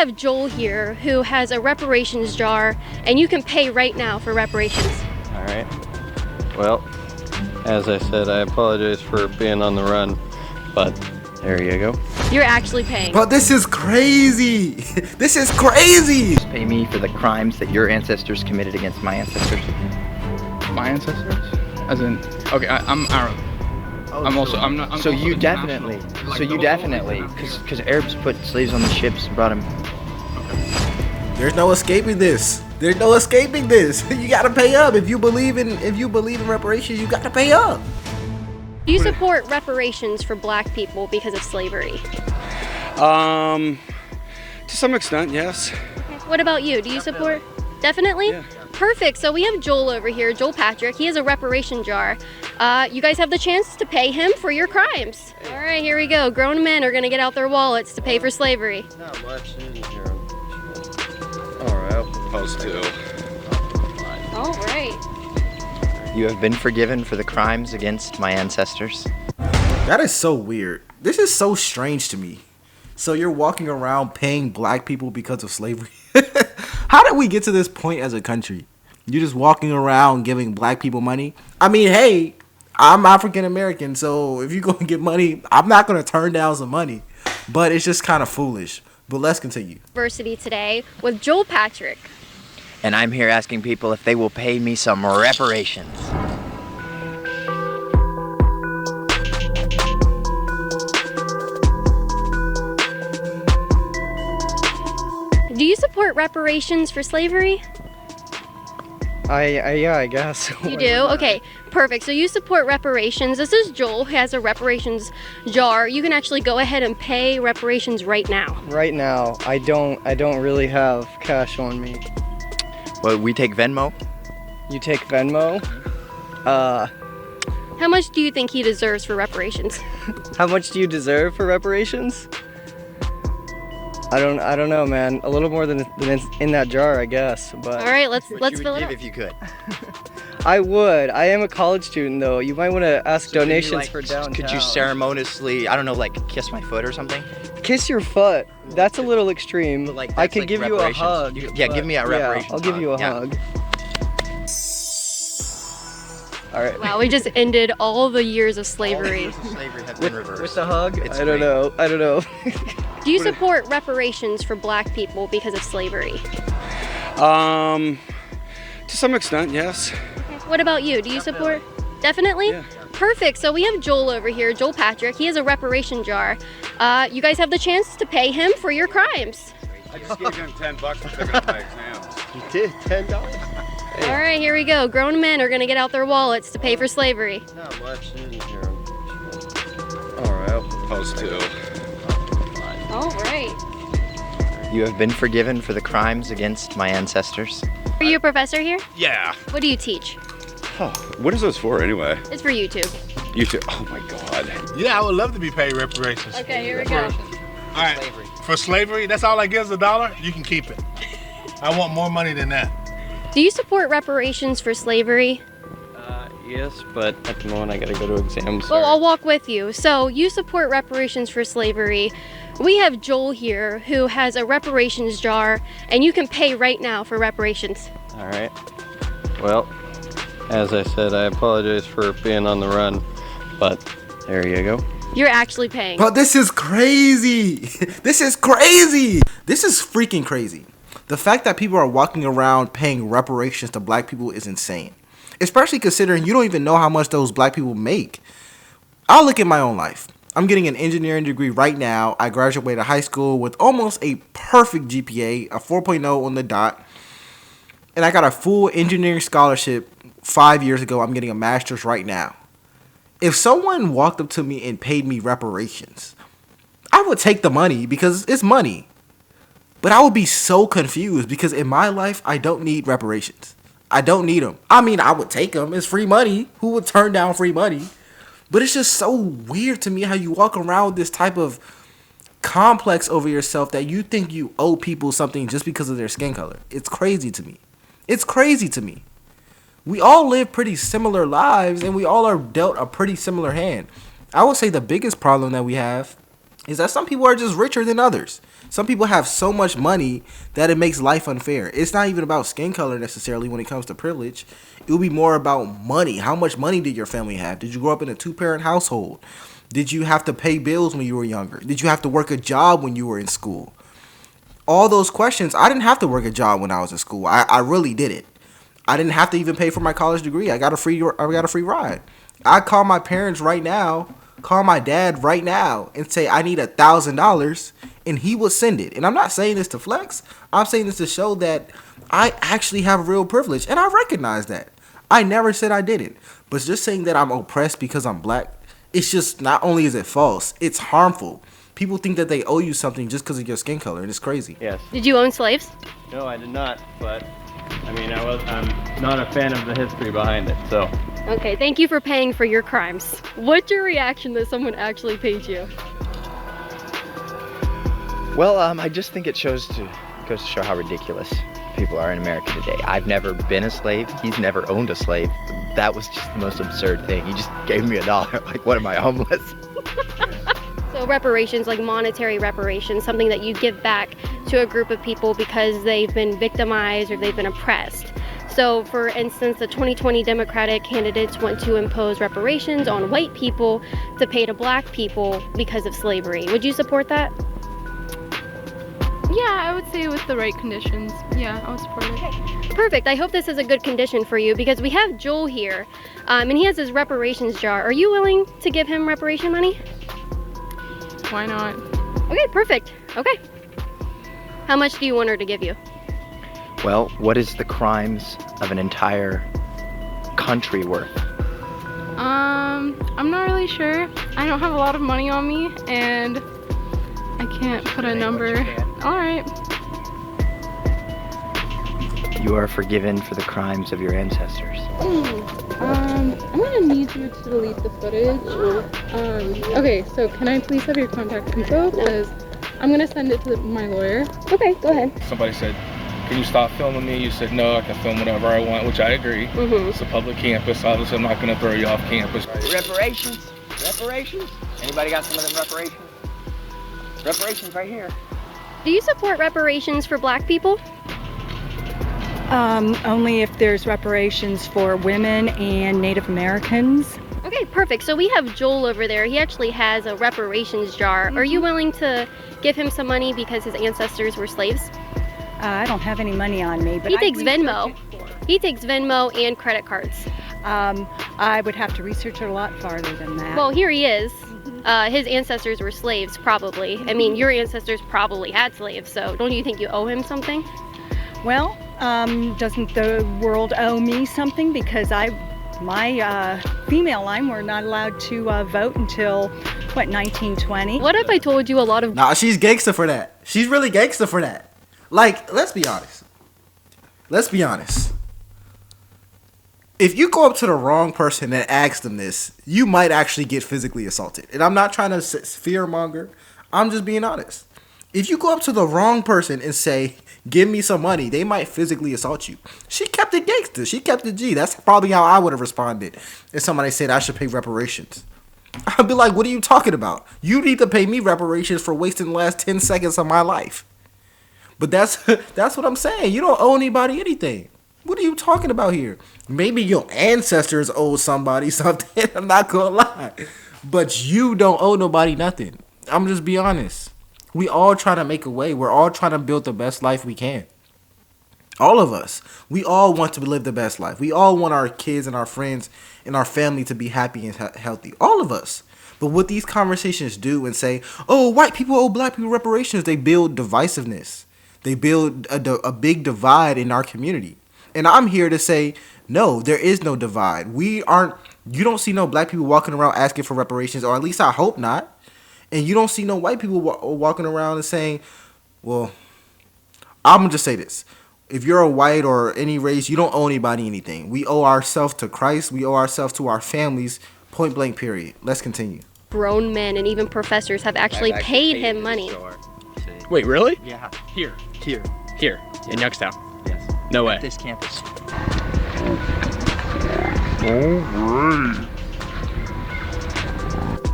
have Joel here who has a reparations jar, and you can pay right now for reparations. All right. Well, as I said, I apologize for being on the run, but there you go. You're actually paying. But this is crazy. This is crazy. Pay me for the crimes that your ancestors committed against my ancestors. My ancestors? As in, okay, I'm Arab. I'm also, I'm not. So you definitely, because Arabs put slaves on the ships and brought them. There's no escaping this. There's no escaping this. You gotta pay up. If you believe in reparations, you gotta pay up. Do you support reparations for black people because of slavery? To some extent, yes. Okay. What about you? Do you support? Definitely? Yeah. Perfect. So we have Joel over here, Joel Patrick. He has a reparation jar. You guys have the chance to pay him for your crimes. All right, here we go. Grown men are gonna get out their wallets to pay for slavery. Not much in here. All right, I'll propose to. All right. You have been forgiven for the crimes against my ancestors. That is so weird. This is so strange to me. So you're walking around paying black people because of slavery? How did we get to this point as a country? You're just walking around giving black people money? I mean, hey, I'm African American, so if you go and get money, I'm not going to turn down some money. But it's just kind of foolish. But let's continue. University today with Joel Patrick. And I'm here asking people if they will pay me some reparations. Do you support reparations for slavery? Yeah, I guess. You do? Okay, perfect. So you support reparations. This is Joel who has a reparations jar. You can actually go ahead and pay reparations right now. Right now, I don't really have cash on me. Well, we take Venmo. You take Venmo? How much do you think he deserves for reparations? How much do you deserve for reparations? I don't know, man. A little more than in that jar, I guess. But all right, let's you fill would it give up. if you could. I would. I am a college student, though. You might want to ask donations for downtown. Could you ceremoniously, I don't know, like kiss my foot or something? Kiss your foot? That's a little extreme. But, like, I that's could like give you a reparations. hug. Yeah, give me a reparations Yeah, I'll give you a hug. hug. All right. Wow, we just ended all the years of slavery. All the years of slavery have been reversed. With the hug? It's I don't know. I don't know. Do you support reparations for black people because of slavery? To some extent, yes. Okay. What about you? Do you support? Definitely? Yeah. Perfect. So we have Joel over here, Joel Patrick. He has a reparation jar. You guys have the chance to pay him for your crimes. I just gave him $10 for picking up my exams. You did? $10? All right, here we go. Grown men are gonna get out their wallets to pay for slavery. Not much in here. All right, I'll propose to. All right. You have been forgiven for the crimes against my ancestors. Are you a professor here? Yeah. What do you teach? Oh, what is this for anyway? It's for YouTube. YouTube. Oh my God. Yeah, I would love to be paid reparations. Okay, here we go. All right. For slavery, that's all I give is $1. You can keep it. I want more money than that. Do you support reparations for slavery? Yes, but at the moment I gotta go to exams. Well, I'll walk with you. So you support reparations for slavery. We have Joel here who has a reparations jar, and you can pay right now for reparations. All right. Well, as I said, I apologize for being on the run, but there you go. You're actually paying. But this is crazy. This is crazy. This is freaking crazy. The fact that people are walking around paying reparations to black people is insane. Especially considering you don't even know how much those black people make. I'll look at my own life. I'm getting an engineering degree right now. I graduated high school with almost a perfect GPA, a 4.0 on the dot. And I got a full engineering scholarship 5 years ago. I'm getting a master's right now. If someone walked up to me and paid me reparations, I would take the money because it's money. But I would be so confused because in my life, I don't need reparations. I don't need them. I mean, I would take them. It's free money. Who would turn down free money? But it's just so weird to me how you walk around with this type of complex over yourself that you think you owe people something just because of their skin color. It's crazy to me. It's crazy to me. We all live pretty similar lives and we all are dealt a pretty similar hand. I would say the biggest problem that we have is that some people are just richer than others. Some people have so much money that it makes life unfair. It's not even about skin color necessarily when it comes to privilege. It will be more about money. How much money did your family have? Did you grow up in a 2-parent household? Did you have to pay bills when you were younger? Did you have to work a job when you were in school? All those questions, I didn't have to work a job when I was in school. I really didn't. I didn't have to even pay for my college degree. I got a free ride. I call my parents right now, call my dad right now and say I need $1,000 and he will send it. And I'm not saying this to flex. I'm saying this to show that I actually have real privilege and I recognize that. I never said I didn't. But just saying that I'm oppressed because I'm black, it's just, not only is it false, it's harmful. People think that they owe you something just because of your skin color, and it's crazy. Yes. Did you own slaves? No, I did not, but I mean, I'm not a fan of the history behind it, so. Okay, thank you for paying for your crimes. What's your reaction that someone actually paid you? Well, I just think it goes to show how ridiculous people are in America today. I've never been a slave. He's never owned a slave. That was just the most absurd thing. He just gave me $1. Like, what am I, homeless? So reparations, like monetary reparations, something that you give back to a group of people because they've been victimized or they've been oppressed. So for instance, the 2020 Democratic candidates want to impose reparations on white people to pay to black people because of slavery. Would you support that? Yeah, I would say with the right conditions. Yeah, I would support it. Perfect. I hope this is a good condition for you because we have Joel here and he has his reparations jar. Are you willing to give him reparation money? Why not? Okay, perfect. Okay. How much do you want her to give you? Well, what is the crimes of an entire country worth? I'm not really sure. I don't have a lot of money on me and I can't put a number. All right. You are forgiven for the crimes of your ancestors. I'm gonna need you to delete the footage. Okay, so can I please have your contact info? Because I'm gonna send it to my lawyer. Okay, go ahead. Somebody said, can you stop filming me? You said, no, I can film whatever I want, which I agree. It's a public campus. Obviously, I'm not gonna throw you off campus. Reparations? Reparations? Anybody got some of them reparations? Reparations right here. Do you support reparations for black people? Only if there's reparations for women and Native Americans. Okay, perfect. So we have Joel over there. He actually has a reparations jar. Are you willing to give him some money because his ancestors were slaves? I don't have any money on me, but he takes Venmo. He takes Venmo and credit cards. I would have to research it a lot farther than that. Well, here he is. His ancestors were slaves, probably. I mean, your ancestors probably had slaves, so don't you think you owe him something? Well, doesn't the world owe me something? Because my female line were not allowed to vote until, what, 1920? What if I told you a lot of... Nah, she's gangster for that. She's really gangster for that. Like, let's be honest. Let's be honest. If you go up to the wrong person and ask them this, you might actually get physically assaulted. And I'm not trying to fearmonger. I'm just being honest. If you go up to the wrong person and say, give me some money, they might physically assault you. She kept it gangster. She kept it G. That's probably how I would have responded if somebody said I should pay reparations. I'd be like, what are you talking about? You need to pay me reparations for wasting the last 10 seconds of my life. But that's what I'm saying. You don't owe anybody anything. What are you talking about here? Maybe your ancestors owe somebody something. I'm not gonna lie. But you don't owe nobody nothing. I'm just be honest. We all try to make a way. We're all trying to build the best life we can. All of us. We all want to live the best life. We all want our kids and our friends and our family to be happy and healthy. All of us. But what these conversations do and say, oh, white people owe black people reparations, they build divisiveness. They build a big divide in our community. And I'm here to say, no, there is no divide. You don't see no black people walking around asking for reparations, or at least I hope not. And you don't see no white people walking around and saying, well, I'm going to just say this. If you're a white or any race, you don't owe anybody anything. We owe ourselves to Christ. We owe ourselves to our families, point blank, period. Let's continue. Grown men and even professors have actually paid him money. Wait, really? Yeah. Here. Here. Here. In Youngstown. Yes. No way. At this campus.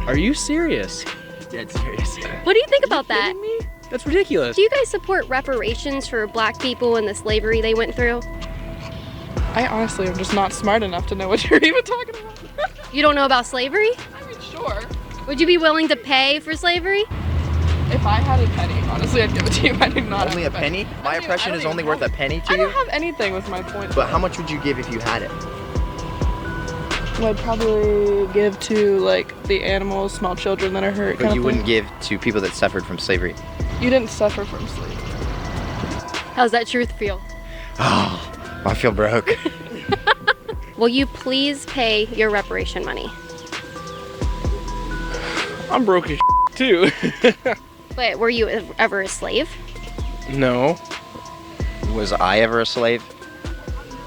Are you serious? dead serious. What do you think about that? That's ridiculous. Do you guys support reparations for black people and the slavery they went through? I honestly am just not smart enough to know what you're even talking about. You don't know about slavery? I mean, sure. Would you be willing to pay for slavery? If I had a penny, honestly, I'd give it to you. I do not Only have a penny? My oppression is only worth a penny to I you? don't have anything with my point. But how much would you give if you had it? Well, I'd probably give to like the animals, small children that are hurt. But you wouldn't give to people that suffered from slavery. You didn't suffer from slavery. How's that truth feel? Oh, I feel broke. Will you please pay your reparation money? I'm broke as too. Wait, were you ever a slave? No. Was I ever a slave?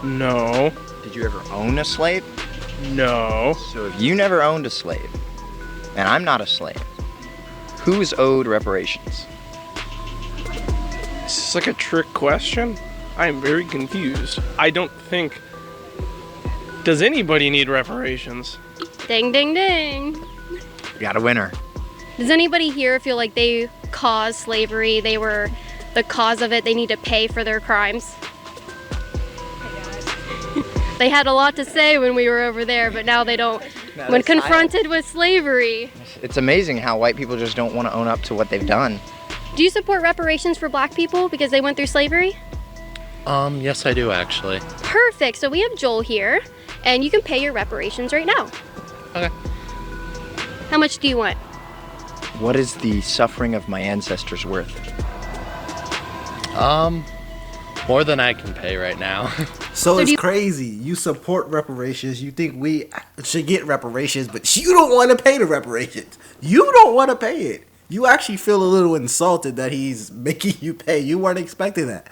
No. Did you ever own a slave? No. So if you never owned a slave, and I'm not a slave, who's owed reparations? This is like a trick question. I am very confused. I don't think... Does anybody need reparations? Ding, ding, ding. You got a winner. Does anybody here feel like they caused slavery? They were the cause of it. They need to pay for their crimes? They had a lot to say when we were over there, but now they don't. When confronted with slavery. It's amazing how white people just don't want to own up to what they've done. Do you support reparations for black people because they went through slavery? Yes I do actually. Perfect. So we have Joel here, and you can pay your reparations right now. Okay. How much do you want? What is the suffering of my ancestors worth? More than I can pay right now. So it's crazy. You support reparations. You think we should get reparations, but you don't want to pay the reparations. You don't want to pay it. You actually feel a little insulted that he's making you pay. You weren't expecting that.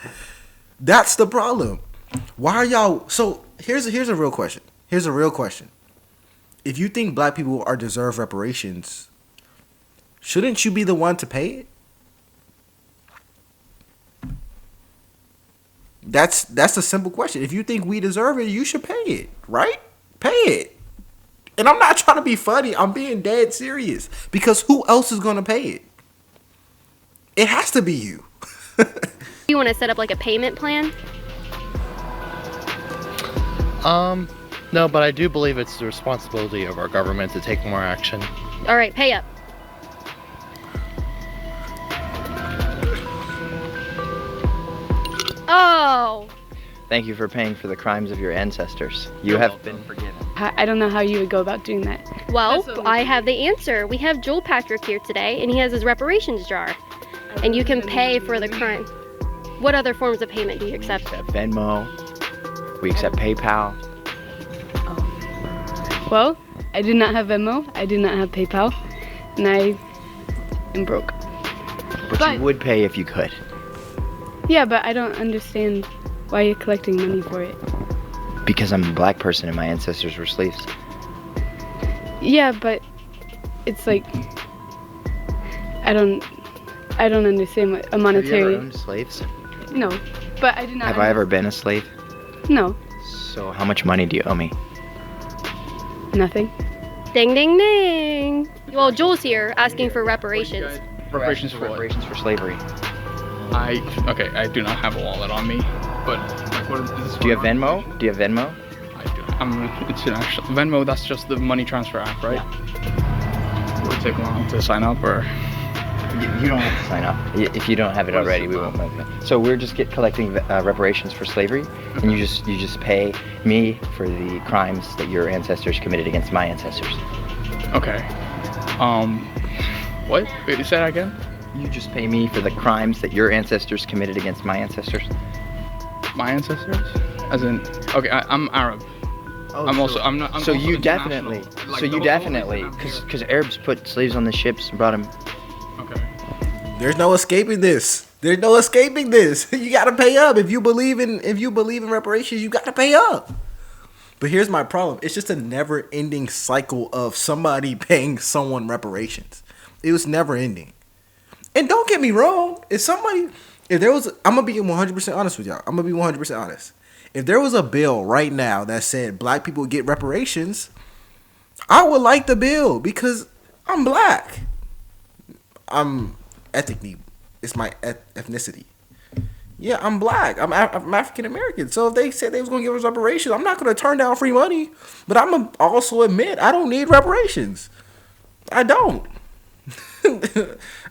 That's the problem. Why are y'all... So here's a real question. Here's a real question. If you think black people are deserve reparations, shouldn't you be the one to pay it? That's a simple question. If you think we deserve it, you should pay it, right? Pay it. And I'm not trying to be funny. I'm being dead serious. Because who else is going to pay it? It has to be you. You want to set up like a payment plan? No, but I do believe it's the responsibility of our government to take more action. All right, pay up. Oh. Thank you for paying for the crimes of your ancestors. You have been forgiven. I don't know how you would go about doing that. Well, I have the answer. We have Joel Patrick here today, and he has his reparations jar. And you can pay for the crime. What other forms of payment do you accept? Venmo. We accept PayPal. Well, I did not have Venmo. I did not have PayPal. And I am broke. But you would pay if you could. Yeah, but I don't understand why you're collecting money for it. Because I'm a black person and my ancestors were slaves. Yeah, but it's like I don't understand what a monetary. Have you ever owned slaves? No, but I did not. Have I ever been a slave? No. So how much money do you owe me? Nothing. Ding, ding, ding. Well, Joel's here asking for reparations. Reparations for what? Reparations for slavery. Okay, I do not have a wallet on me, but like, what is this? Do you have Venmo? Do you have Venmo? I do. I'm international. Venmo, that's just the money transfer app, right? Yeah. Will it take long to sign up, or? You don't have to sign up. If you don't have it already, we won't make it. So we're just collecting reparations for slavery, and you just pay me for the crimes that your ancestors committed against my ancestors. Okay. What? Wait, say that again? You just pay me for the crimes that your ancestors committed against my ancestors. My ancestors? As in, okay, I'm Arab. I'm not. So you definitely, because Arabs put slaves on the ships and brought them. Okay. There's no escaping this. There's no escaping this. You gotta pay up if you believe in reparations. You gotta pay up. But here's my problem. It's just a never-ending cycle of somebody paying someone reparations. It was never ending. And don't get me wrong. I'm gonna be 100% honest with y'all. I'm gonna be 100% honest. If there was a bill right now that said black people get reparations, I would like the bill because I'm black. I'm ethnically, it's my ethnicity. Yeah, I'm black. I'm African American. So if they said they was gonna give us reparations, I'm not gonna turn down free money. But I'm gonna also admit I don't need reparations. I don't.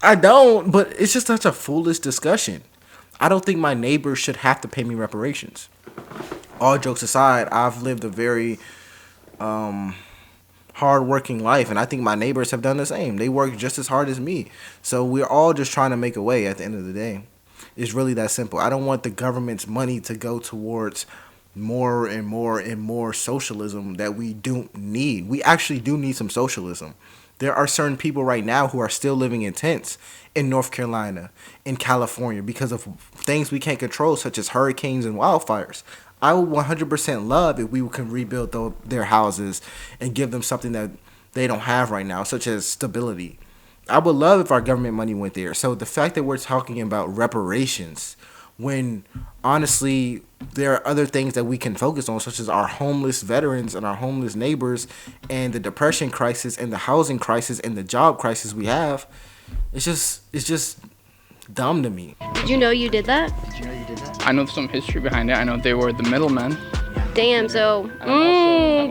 I don't. But it's just such a foolish discussion. I don't think my neighbors should have to pay me reparations. All jokes aside, I've lived a very hard-working life, and I think my neighbors have done the same. They work just as hard as me. So we're all just trying to make a way at the end of the day. It's really that simple. I don't want the government's money to go towards more and more and more socialism that we don't need. We actually do need some socialism. There are certain people right now who are still living in tents in North Carolina, in California, because of things we can't control, such as hurricanes and wildfires. I would 100% love if we can rebuild their houses and give them something that they don't have right now, such as stability. I would love if our government money went there. So the fact that we're talking about reparations, when honestly there are other things that we can focus on, such as our homeless veterans and our homeless neighbors and the depression crisis and the housing crisis and the job crisis we have, it's just dumb to me. Did you know you did that? I know some history behind it. I know they were the middlemen. Damn, so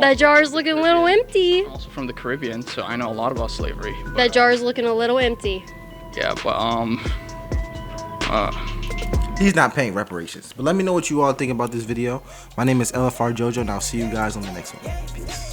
that jar's looking a little empty. Also from the Caribbean, so I know a lot about slavery. That jar's looking a little empty. Yeah, but he's not paying reparations. But let me know what you all think about this video. My name is LFR JoJo, and I'll see you guys on the next one. Peace.